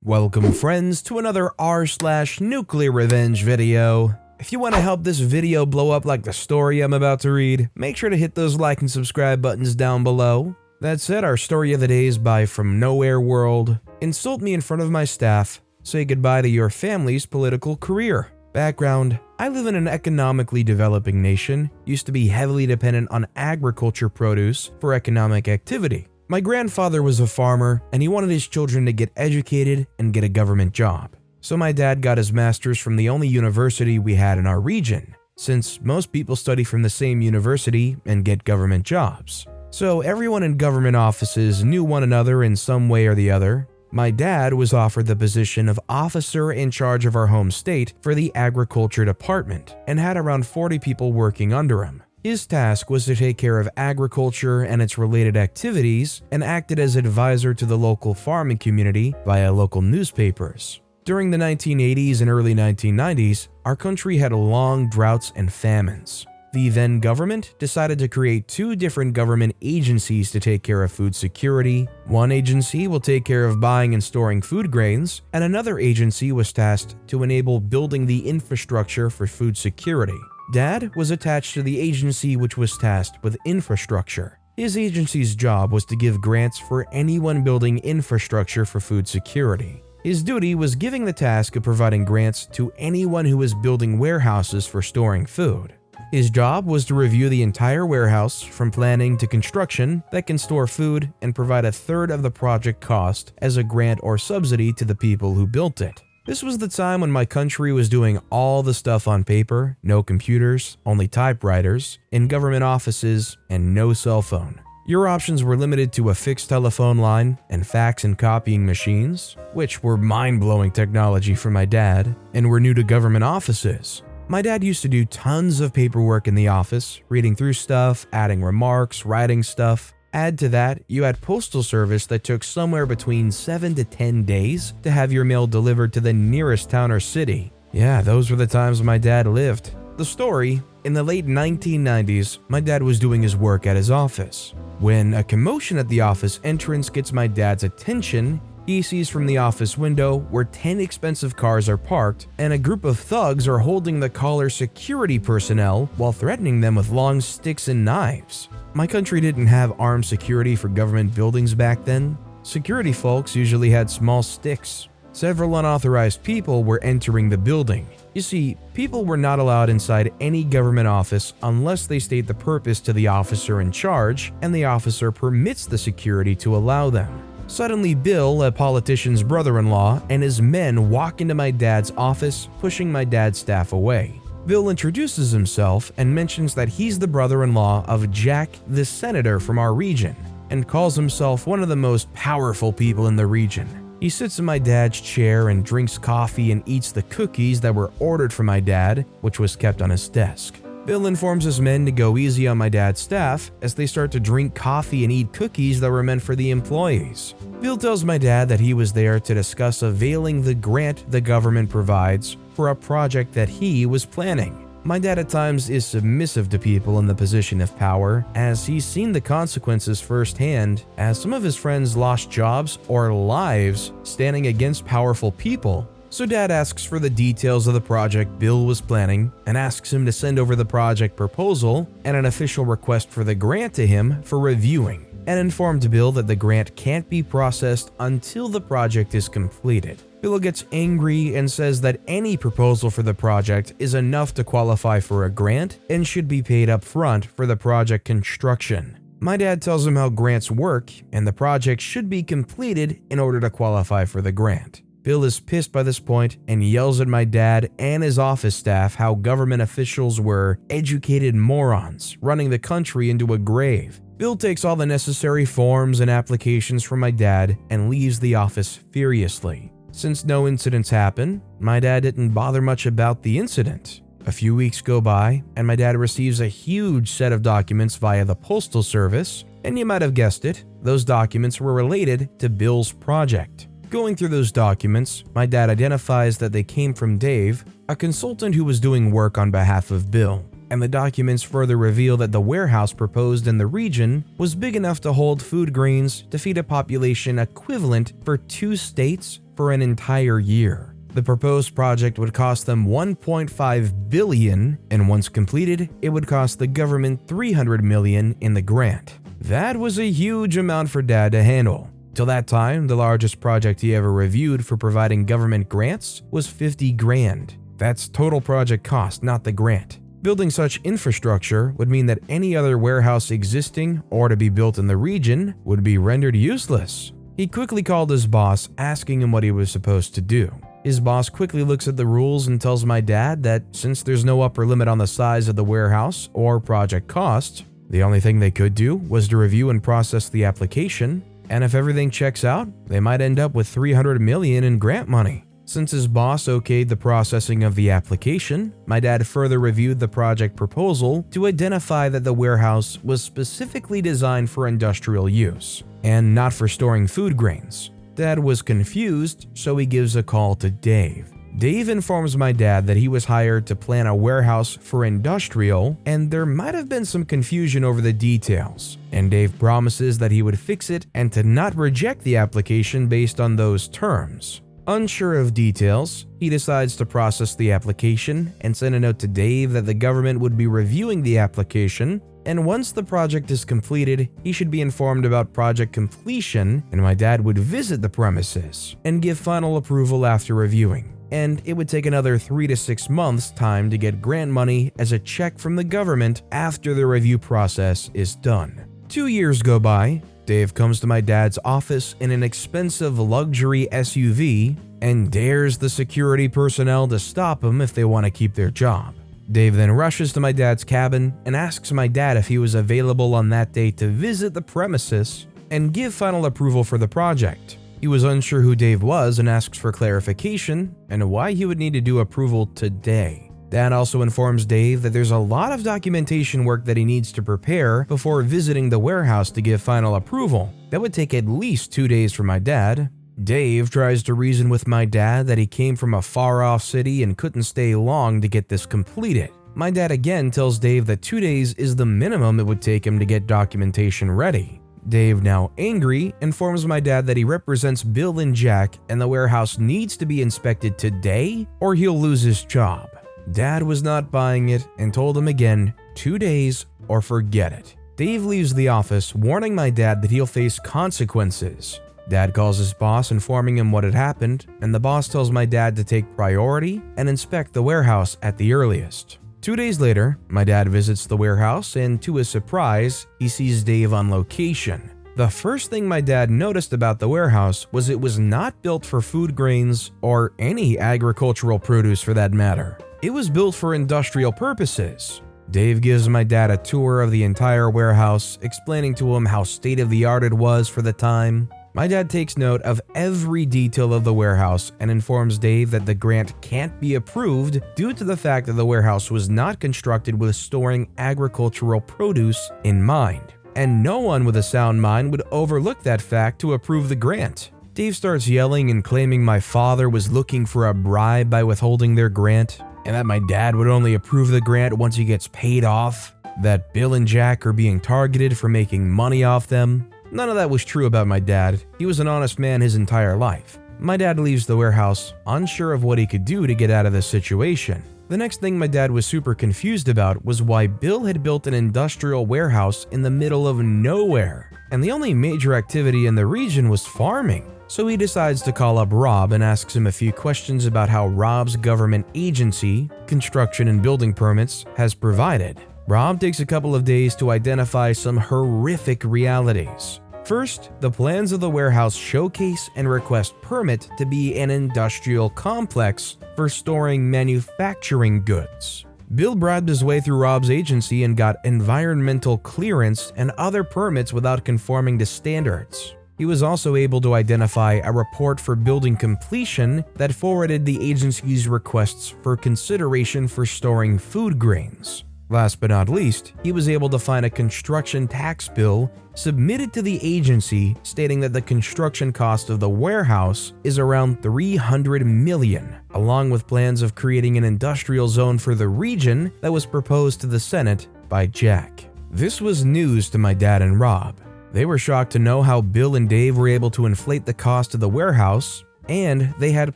Welcome friends to another r/NuclearRevenge video. If you want to help this video blow up like the story I'm about to read, make sure to hit those like and subscribe buttons down below. That said, our story of the day is by From Nowhere World. Insult me in front of my staff. Say goodbye to your family's political career. Background: I live in an economically developing nation, used to be heavily dependent on agriculture produce for economic activity. My grandfather was a farmer, and he wanted his children to get educated and get a government job. So my dad got his master's from the only university we had in our region, since most people study from the same university and get government jobs. So everyone in government offices knew one another in some way or the other. My dad was offered the position of officer in charge of our home state for the agriculture department and had around 40 people working under him. His task was to take care of agriculture and its related activities and acted as advisor to the local farming community via local newspapers. During the 1980s and early 1990s, our country had long droughts and famines. The then government decided to create two different government agencies to take care of food security. One agency will take care of buying and storing food grains, and another agency was tasked to enable building the infrastructure for food security. Dad was attached to the agency which was tasked with infrastructure. His agency's job was to give grants for anyone building infrastructure for food security. His duty was giving the task of providing grants to anyone who was building warehouses for storing food. His job was to review the entire warehouse from planning to construction that can store food and provide a third of the project cost as a grant or subsidy to the people who built it. This was the time when my country was doing all the stuff on paper, no computers, only typewriters, in government offices, and no cell phone. Your options were limited to a fixed telephone line and fax and copying machines, which were mind-blowing technology for my dad, and were new to government offices. My dad used to do tons of paperwork in the office, reading through stuff, adding remarks, writing stuff. Add to that, you had postal service that took somewhere between 7 to 10 days to have your mail delivered to the nearest town or city. Yeah, those were the times my dad lived. The story: in the late 1990s, my dad was doing his work at his office. When a commotion at the office entrance gets my dad's attention, he sees from the office window where 10 expensive cars are parked and a group of thugs are holding the caller's security personnel while threatening them with long sticks and knives. My country didn't have armed security for government buildings back then. Security folks usually had small sticks. Several unauthorized people were entering the building. You see, people were not allowed inside any government office unless they state the purpose to the officer in charge and the officer permits the security to allow them. Suddenly, Bill, a politician's brother-in-law, and his men walk into my dad's office, pushing my dad's staff away. Bill introduces himself and mentions that he's the brother-in-law of Jack, the senator from our region, and calls himself one of the most powerful people in the region. He sits in my dad's chair and drinks coffee and eats the cookies that were ordered for my dad, which was kept on his desk. Bill informs his men to go easy on my dad's staff as they start to drink coffee and eat cookies that were meant for the employees. Bill tells my dad that he was there to discuss availing the grant the government provides for a project that he was planning. My dad at times is submissive to people in the position of power, as he's seen the consequences firsthand, as some of his friends lost jobs or lives standing against powerful people. So Dad asks for the details of the project Bill was planning and asks him to send over the project proposal and an official request for the grant to him for reviewing, and informed Bill that the grant can't be processed until the project is completed. Bill gets angry and says that any proposal for the project is enough to qualify for a grant and should be paid up front for the project construction. My dad tells him how grants work and the project should be completed in order to qualify for the grant. Bill is pissed by this point and yells at my dad and his office staff how government officials were educated morons running the country into a grave. Bill takes all the necessary forms and applications from my dad and leaves the office furiously. Since no incidents happen, my dad didn't bother much about the incident. A few weeks go by and my dad receives a huge set of documents via the postal service, and you might have guessed it, those documents were related to Bill's project. Going through those documents, my dad identifies that they came from Dave, a consultant who was doing work on behalf of Bill. and the documents further reveal that the warehouse proposed in the region was big enough to hold food grains to feed a population equivalent for 2 states for an entire year. The proposed project would cost them $1.5 billion, and once completed, it would cost the government $300 million in the grant. That was a huge amount for Dad to handle. Till that time, the largest project he ever reviewed for providing government grants was $50 grand. That's total project cost, not the grant. Building such infrastructure would mean that any other warehouse existing or to be built in the region would be rendered useless. He quickly called his boss, asking him what he was supposed to do. His boss quickly looks at the rules and tells my dad that since there's no upper limit on the size of the warehouse or project cost, the only thing they could do was to review and process the application, and if everything checks out, they might end up with $300 million in grant money. Since his boss okayed the processing of the application, my dad further reviewed the project proposal to identify that the warehouse was specifically designed for industrial use and not for storing food grains. Dad was confused, so he gives a call to Dave. Dave informs my dad that he was hired to plan a warehouse for industrial, and there might have been some confusion over the details, and Dave promises that he would fix it and to not reject the application based on those terms. Unsure of details, he decides to process the application and send a note to Dave that the government would be reviewing the application, and once the project is completed, he should be informed about project completion, and my dad would visit the premises and give final approval after reviewing. And it would take another 3 to 6 months' time to get grant money as a check from the government after the review process is done. 2 years go by. Dave comes to my dad's office in an expensive luxury SUV and dares the security personnel to stop him if they want to keep their job. Dave then rushes to my dad's cabin and asks my dad if he was available on that day to visit the premises and give final approval for the project. He was unsure who Dave was and asks for clarification and why he would need to do approval today. Dad also informs Dave that there's a lot of documentation work that he needs to prepare before visiting the warehouse to give final approval. That would take at least 2 days for my dad. Dave tries to reason with my dad that he came from a far-off city and couldn't stay long to get this completed. My dad again tells Dave that 2 days is the minimum it would take him to get documentation ready. Dave, now angry, informs my dad that he represents Bill and Jack and the warehouse needs to be inspected today or he'll lose his job. Dad was not buying it and told him again, 2 days or forget it. Dave leaves the office, warning my dad that he'll face consequences. Dad calls his boss, informing him what had happened, and the boss tells my dad to take priority and inspect the warehouse at the earliest. 2 days later, my dad visits the warehouse, and to his surprise, he sees Dave on location. The first thing my dad noticed about the warehouse was it was not built for food grains or any agricultural produce for that matter. It was built for industrial purposes. Dave gives my dad a tour of the entire warehouse, explaining to him how state-of-the-art it was for the time. My dad takes note of every detail of the warehouse and informs Dave that the grant can't be approved due to the fact that the warehouse was not constructed with storing agricultural produce in mind, and no one with a sound mind would overlook that fact to approve the grant. Dave starts yelling and claiming my father was looking for a bribe by withholding their grant, and that my dad would only approve the grant once he gets paid off, that Bill and Jack are being targeted for making money off them. None of that was true about my dad. He was an honest man his entire life. My dad leaves the warehouse, unsure of what he could do to get out of this situation. The next thing my dad was super confused about was why Bill had built an industrial warehouse in the middle of nowhere, and the only major activity in the region was farming. So he decides to call up Rob and asks him a few questions about how Rob's government agency, construction and building permits, has provided. Rob takes a couple of days to identify some horrific realities. First, the plans of the warehouse showcase and request permit to be an industrial complex for storing manufacturing goods. Bill bribed his way through Rob's agency and got environmental clearance and other permits without conforming to standards. He was also able to identify a report for building completion that forwarded the agency's requests for consideration for storing food grains. Last but not least, he was able to find a construction tax bill submitted to the agency stating that the construction cost of the warehouse is around $300 million, along with plans of creating an industrial zone for the region that was proposed to the Senate by Jack. This was news to my dad and Rob. They were shocked to know how Bill and Dave were able to inflate the cost of the warehouse, and they had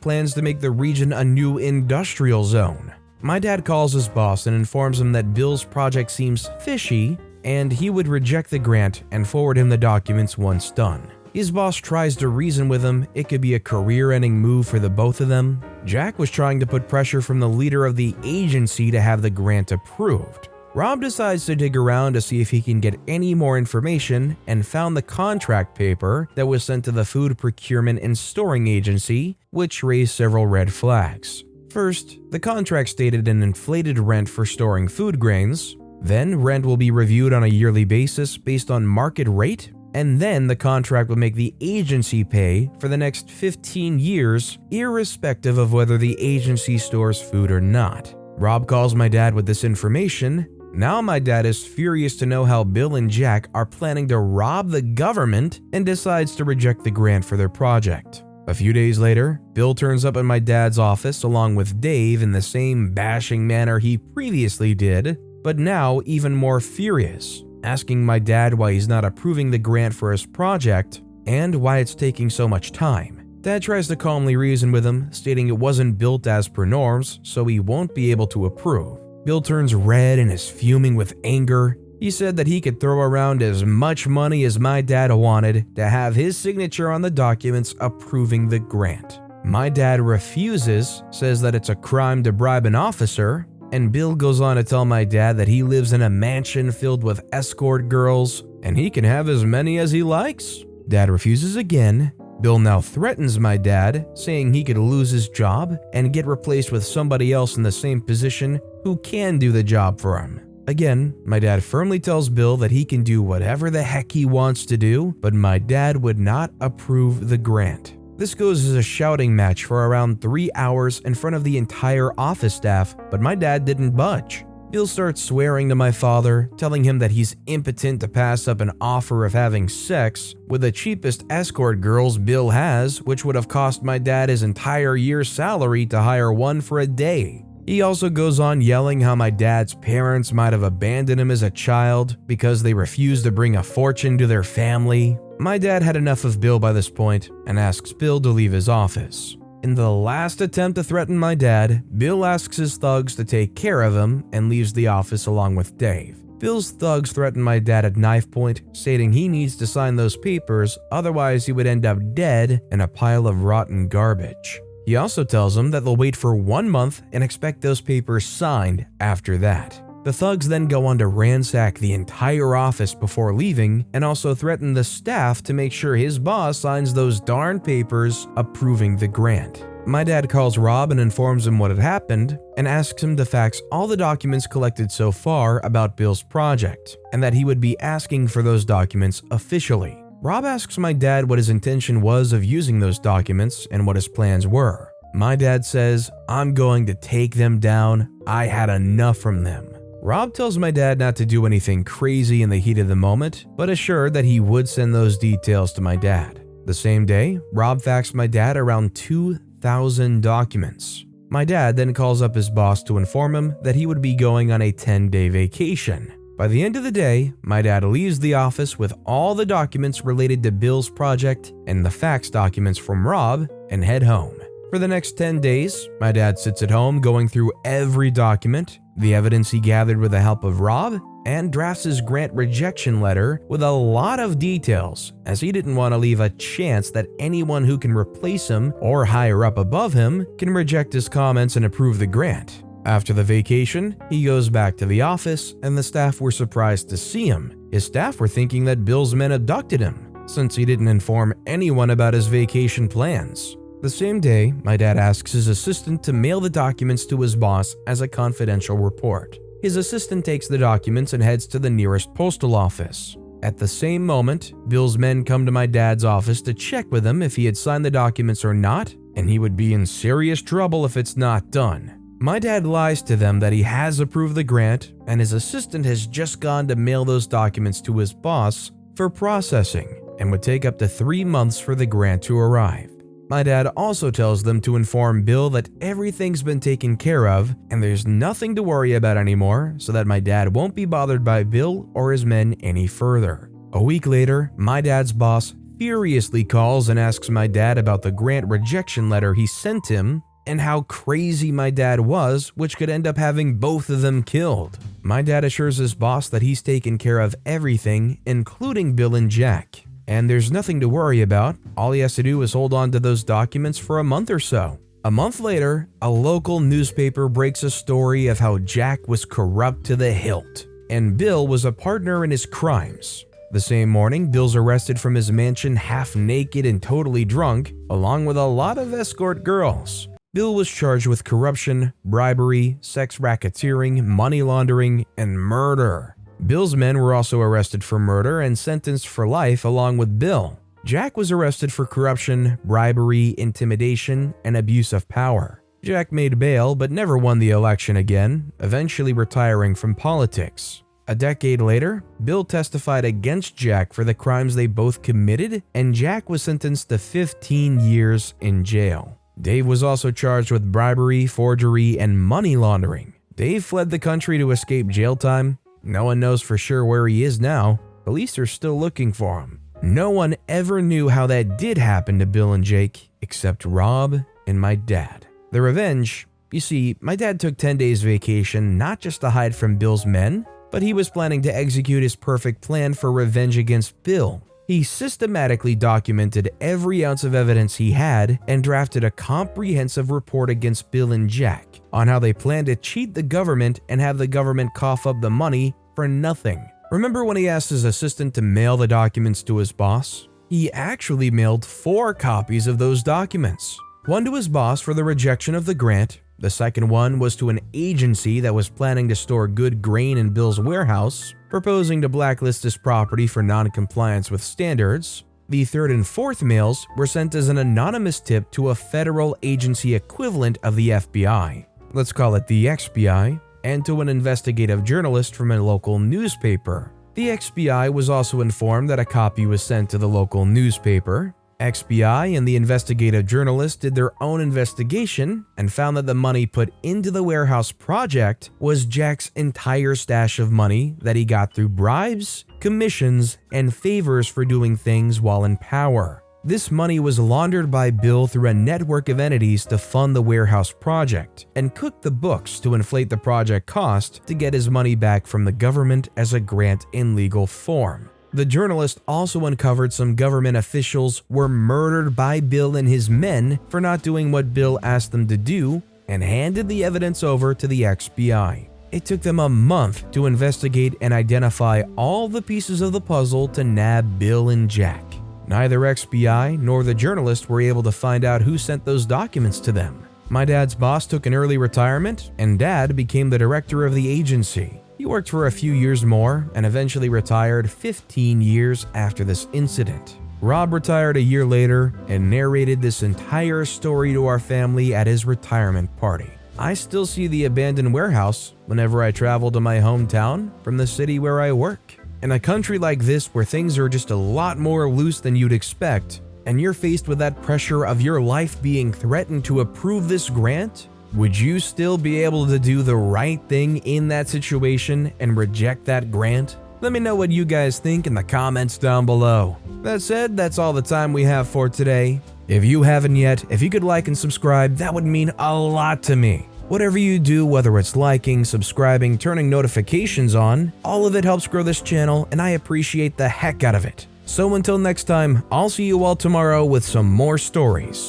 plans to make the region a new industrial zone. My dad calls his boss and informs him that Bill's project seems fishy, and he would reject the grant and forward him the documents once done. His boss tries to reason with him it could be a career-ending move for the both of them. Jack was trying to put pressure from the leader of the agency to have the grant approved. Rob decides to dig around to see if he can get any more information and found the contract paper that was sent to the Food Procurement and Storing Agency, which raised several red flags. First, the contract stated an inflated rent for storing food grains, then rent will be reviewed on a yearly basis based on market rate, and then the contract will make the agency pay for the next 15 years, irrespective of whether the agency stores food or not. Rob calls my dad with this information. Now my dad is furious to know how Bill and Jack are planning to rob the government and decides to reject the grant for their project. A few days later, Bill turns up at my dad's office along with Dave in the same bashing manner he previously did, but now even more furious, asking my dad why he's not approving the grant for his project and why it's taking so much time. Dad tries to calmly reason with him, stating it wasn't built as per norms, so he won't be able to approve. Bill turns red and is fuming with anger. He said that he could throw around as much money as my dad wanted to have his signature on the documents approving the grant. My dad refuses, says that it's a crime to bribe an officer, and Bill goes on to tell my dad that he lives in a mansion filled with escort girls and he can have as many as he likes. Dad refuses again. Bill now threatens my dad, saying he could lose his job and get replaced with somebody else in the same position who can do the job for him. Again, my dad firmly tells Bill that he can do whatever the heck he wants to do, but my dad would not approve the grant. This goes as a shouting match for around 3 hours in front of the entire office staff, but my dad didn't budge. Bill starts swearing to my father, telling him that he's impotent to pass up an offer of having sex with the cheapest escort girls Bill has, which would have cost my dad his entire year's salary to hire one for a day. He also goes on yelling how my dad's parents might have abandoned him as a child because they refused to bring a fortune to their family. My dad had enough of Bill by this point and asks Bill to leave his office. In the last attempt to threaten my dad, Bill asks his thugs to take care of him and leaves the office along with Dave. Bill's thugs threaten my dad at knife point, stating he needs to sign those papers, otherwise he would end up dead in a pile of rotten garbage. He also tells them that they'll wait for 1 month and expect those papers signed after that. The thugs then go on to ransack the entire office before leaving and also threaten the staff to make sure his boss signs those darn papers approving the grant. My dad calls Rob and informs him what had happened and asks him to fax all the documents collected so far about Bill's project and that he would be asking for those documents officially. Rob asks my dad what his intention was of using those documents and what his plans were. My dad says, "I'm going to take them down. I had enough from them." Rob tells my dad not to do anything crazy in the heat of the moment, but assured that he would send those details to my dad. The same day, Rob faxed my dad around 2,000 documents. My dad then calls up his boss to inform him that he would be going on a 10-day vacation. By the end of the day, my dad leaves the office with all the documents related to Bill's project and the fax documents from Rob and head home. For the next 10 days, my dad sits at home going through every document, the evidence he gathered with the help of Rob, and drafts his grant rejection letter with a lot of details, as he didn't want to leave a chance that anyone who can replace him or higher up above him can reject his comments and approve the grant. After the vacation, he goes back to the office and the staff were surprised to see him. His staff were thinking that Bill's men abducted him, since he didn't inform anyone about his vacation plans. The same day, my dad asks his assistant to mail the documents to his boss as a confidential report. His assistant takes the documents and heads to the nearest postal office. At the same moment, Bill's men come to my dad's office to check with him if he had signed the documents or not, and he would be in serious trouble if it's not done. My dad lies to them that he has approved the grant and his assistant has just gone to mail those documents to his boss for processing and would take up to 3 months for the grant to arrive. My dad also tells them to inform Bill that everything's been taken care of and there's nothing to worry about anymore so that my dad won't be bothered by Bill or his men any further. A week later, my dad's boss furiously calls and asks my dad about the grant rejection letter he sent him and how crazy my dad was, which could end up having both of them killed. My dad assures his boss that he's taken care of everything, including Bill and Jack. And there's nothing to worry about. All he has to do is hold on to those documents for a month or so. A month later, a local newspaper breaks a story of how Jack was corrupt to the hilt, and Bill was a partner in his crimes. The same morning, Bill's arrested from his mansion half naked and totally drunk, along with a lot of escort girls. Bill was charged with corruption, bribery, sex racketeering, money laundering, and murder. Bill's men were also arrested for murder and sentenced for life along with Bill. Jack was arrested for corruption, bribery, intimidation, and abuse of power. Jack made bail but never won the election again, eventually retiring from politics. A decade later, Bill testified against Jack for the crimes they both committed, and Jack was sentenced to 15 years in jail. Dave was also charged with bribery, forgery, and money laundering. Dave fled the country to escape jail time. No one knows for sure where he is now. Police are still looking for him. No one ever knew how that did happen to Bill and Jake, except Rob and my dad. The revenge, you see, my dad took 10 days vacation not just to hide from Bill's men, but he was planning to execute his perfect plan for revenge against Bill. He systematically documented every ounce of evidence he had and drafted a comprehensive report against Bill and Jack on how they planned to cheat the government and have the government cough up the money for nothing. Remember when he asked his assistant to mail the documents to his boss? He actually mailed 4 copies of those documents. One to his boss for the rejection of the grant. The second one was to an agency that was planning to store good grain in Bill's warehouse, proposing to blacklist his property for non-compliance with standards. The third and fourth mails were sent as an anonymous tip to a federal agency equivalent of the FBI, let's call it the XBI, and to an investigative journalist from a local newspaper. The XBI was also informed that a copy was sent to the local newspaper. XBI and the investigative journalist did their own investigation and found that the money put into the warehouse project was Jack's entire stash of money that he got through bribes, commissions, and favors for doing things while in power. This money was laundered by Bill through a network of entities to fund the warehouse project and cooked the books to inflate the project cost to get his money back from the government as a grant in legal form. The journalist also uncovered some government officials were murdered by Bill and his men for not doing what Bill asked them to do and handed the evidence over to the XBI. It took them a month to investigate and identify all the pieces of the puzzle to nab Bill and Jack. Neither XBI nor the journalist were able to find out who sent those documents to them. My dad's boss took an early retirement, and Dad became the director of the agency. He worked for a few years more and eventually retired 15 years after this incident. Rob retired a year later and narrated this entire story to our family at his retirement party. I still see the abandoned warehouse whenever I travel to my hometown from the city where I work. In a country like this where things are just a lot more loose than you'd expect, and you're faced with that pressure of your life being threatened to approve this grant, would you still be able to do the right thing in that situation and reject that grant? Let me know what you guys think in the comments down below. That said, that's all the time we have for today. If you haven't yet, if you could like and subscribe, that would mean a lot to me. Whatever you do, whether it's liking, subscribing, turning notifications on, all of it helps grow this channel and I appreciate the heck out of it. So until next time, I'll see you all tomorrow with some more stories.